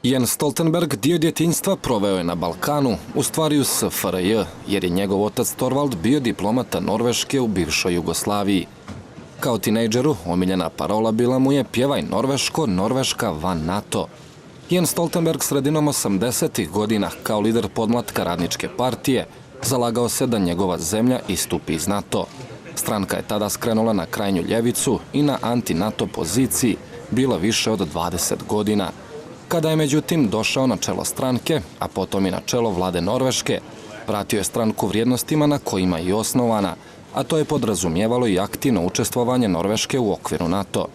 Jens Stoltenberg dio djetinjstva proveo je na Balkanu, u stvari u SFRJ, jer je njegov otac Torvald bio diplomata Norveške u bivšoj Jugoslaviji. Kao tinejdžeru omiljena parola bila mu je pjevaj Norveško, Norveška van NATO. Jens Stoltenberg sredinom 80-ih godina kao lider podmlatka radničke partije zalagao se da njegova zemlja istupi iz NATO. Stranka je tada skrenula na krajnju ljevicu i na anti-NATO poziciji bilo više od 20 godina. Kada je međutim došao na čelo stranke, a potom i na čelo vlade Norveške, vratio je stranku vrijednostima na kojima je i osnovana, a to je podrazumijevalo i aktivno učestvovanje Norveške u okviru NATO.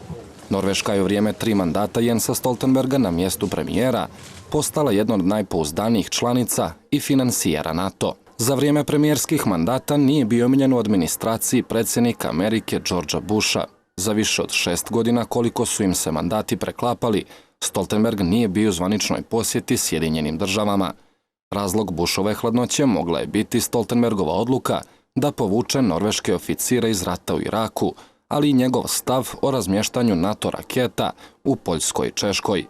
Norveška je u vrijeme 3 mandata Jensa Stoltenberga na mjestu premijera postala jedna od najpouzdanijih članica i finansijera NATO. Za vrijeme premijerskih mandata nije bio omiljen u administraciji predsjednika Amerike Georgea Busha. Za više od 6 godina koliko su im se mandati preklapali, Stoltenberg nije bio u zvaničnoj posjeti Sjedinjenim državama. Razlog Bushove hladnoće mogla je biti Stoltenbergova odluka da povuče norveške oficire iz rata u Iraku, ali i njegov stav o razmještanju NATO raketa u Poljskoj i Češkoj.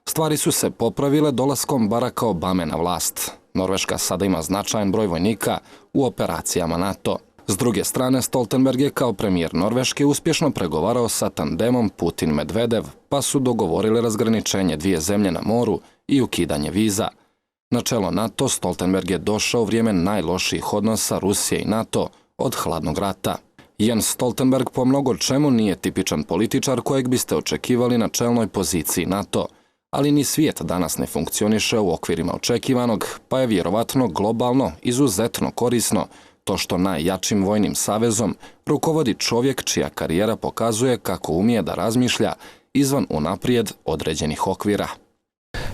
Stvari su se popravile dolaskom Baracka Obame na vlast. Norveška sada ima značajan broj vojnika u operacijama NATO. S druge strane, Stoltenberg je kao premijer Norveške uspješno pregovarao sa tandemom Putin-Medvedev, pa su dogovorili razgraničenje dvije zemlje na moru i ukidanje viza. Na čelo NATO Stoltenberg je došao u vrijeme najlošijih odnosa Rusije i NATO od hladnog rata. Jens Stoltenberg po mnogo čemu nije tipičan političar kojeg biste očekivali na čelnoj poziciji NATO, ali ni svijet danas ne funkcioniše u okvirima očekivanog, pa je vjerovatno globalno izuzetno korisno to što najjačim vojnim savezom rukovodi čovjek čija karijera pokazuje kako umije da razmišlja izvan unaprijed određenih okvira.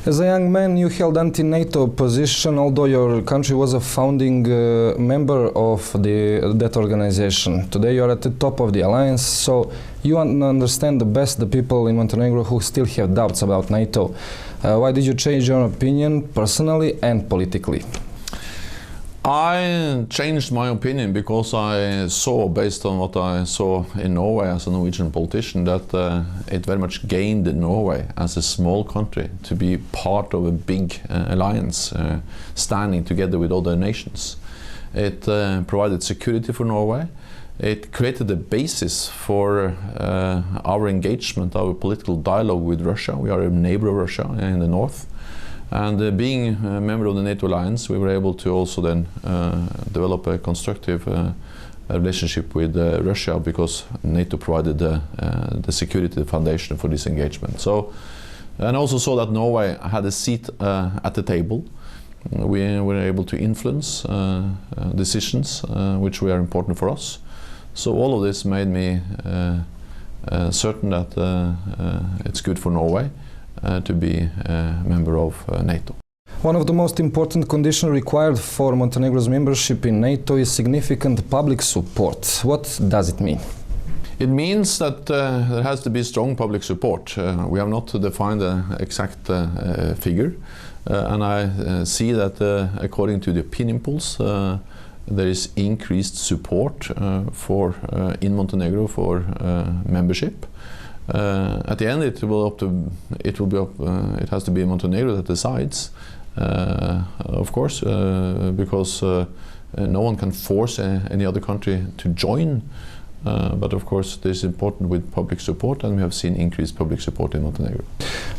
As a young man, you held anti-NATO position, although your country was a founding member of that organization. Today you are at the top of the alliance, so you understand the best the people in Montenegro who still have doubts about NATO. Why did you change your opinion personally and politically? I changed my opinion because I saw, based on what I saw in Norway as a Norwegian politician, that it very much gained Norway as a small country to be part of a big alliance, standing together with other nations. It provided security for Norway. It created a basis for our engagement, our political dialogue with Russia. We are a neighbor of Russia in the north. And being a member of the NATO alliance, we were able to also then develop a constructive relationship with Russia, because NATO provided the security foundation for this engagement. So, and also saw that Norway had a seat at the table. We were able to influence decisions which were important for us. So all of this made me certain that it's good for Norway to be a member of NATO. One of the most important conditions required for Montenegro's membership in NATO is significant public support. What does it mean? It means that there has to be strong public support. We have not defined an exact figure, and I see that according to the opinion polls, there is increased support in Montenegro for membership. At the end, it has to be Montenegro that decides, of course, because no one can force any other country to join. But of course, this is important with public support, and we have seen increased public support in Montenegro.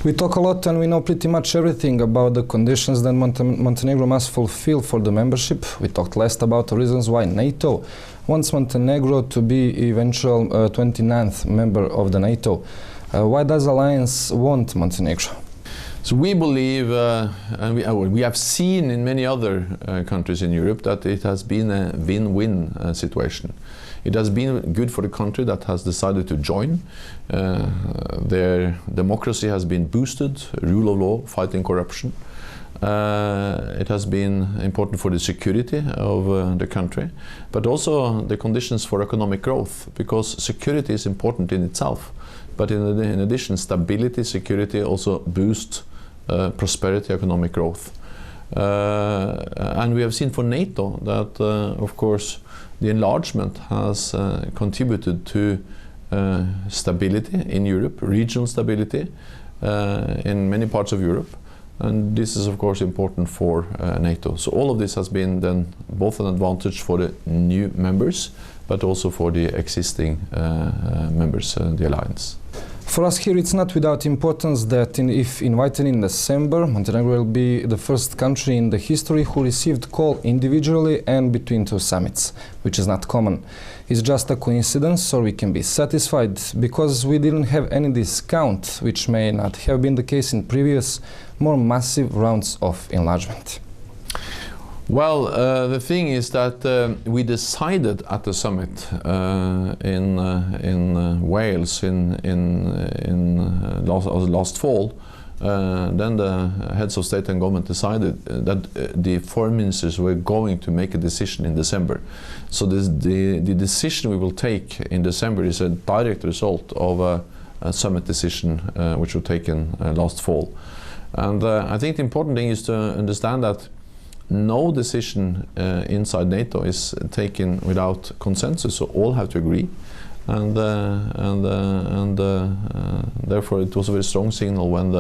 We talk a lot and we know pretty much everything about the conditions that Montenegro must fulfill for the membership. We talked last about the reasons why NATO wants Montenegro to be eventual 29th member of the NATO. Why does Alliance want Montenegro? So we believe, and we have seen in many other countries in Europe, that it has been a win-win situation. It has been good for the country that has decided to join. Their democracy has been boosted, rule of law, fighting corruption. It has been important for the security of the country, but also the conditions for economic growth, because security is important in itself. But in addition, stability, security also boost prosperity, economic growth. And we have seen for NATO that, of course, the enlargement has contributed to stability in Europe, regional stability in many parts of Europe. and this is of course important for NATO. So all of this has been then both an advantage for the new members, but also for the existing members, the alliance. For us here, it's not without importance that if invited in December, Montenegro will be the first country in the history who received call individually and between two summits, which is not common. It's just a coincidence, or we can be satisfied because we didn't have any discount, which may not have been the case in previous, more massive rounds of enlargement. Well, the thing is that we decided at the summit in Wales in last fall. Then the heads of state and government decided that the foreign ministers were going to make a decision in December. So the decision we will take in December is a direct result of a summit decision which was taken last fall. And I think the important thing is to understand that no decision inside NATO is taken without consensus, so all have to agree, and therefore it was a very strong signal when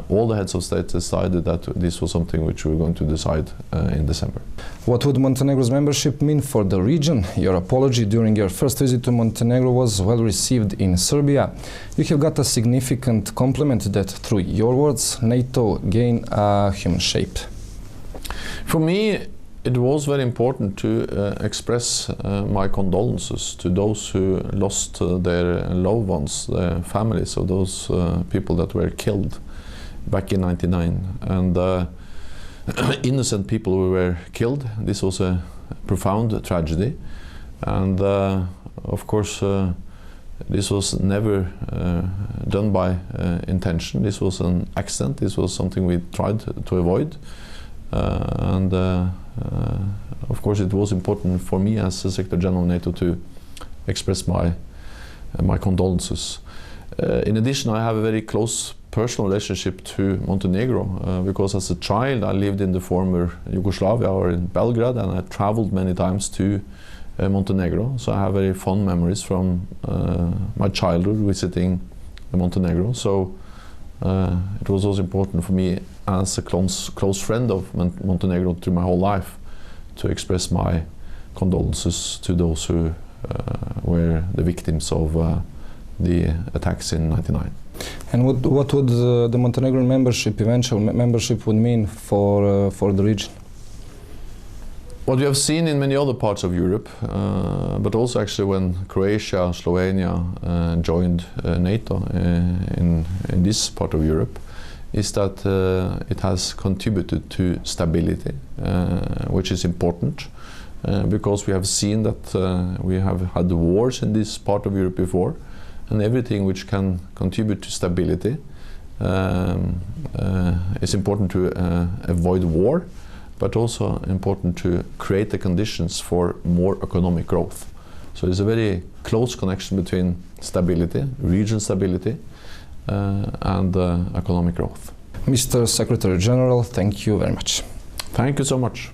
all the heads of state decided that this was something which we were going to decide in December. What would Montenegro's membership mean for the region? Your apology during your first visit to Montenegro was well received in Serbia. You have got a significant compliment that, through your words, NATO gained a human shape. For me, it was very important to express my condolences to those who lost their loved ones, their families of those people that were killed back in '99, and innocent people who were killed. This was a profound tragedy, and of course this was never done by intention. This was an accident. This was something we tried to avoid. Of course it was important for me as Secretary General of NATO to express my condolences. In addition, I have a very close personal relationship to Montenegro because as a child I lived in the former Yugoslavia or in Belgrade, and I traveled many times to Montenegro, so I have very fond memories from my childhood visiting Montenegro. So it was also important for me as a close friend of Montenegro through my whole life to express my condolences to those who were the victims of the attacks in '99. And what would the Montenegrin membership, eventual membership, would mean for the region? What we have seen in many other parts of Europe, but also actually when Croatia, Slovenia joined NATO in this part of Europe, is that it has contributed to stability, which is important because we have seen that we have had wars in this part of Europe before, and everything which can contribute to stability is important to avoid war, but also important to create the conditions for more economic growth. So there's a very close connection between stability, region stability, and economic growth. Mr. Secretary General, thank you very much. Thank you so much.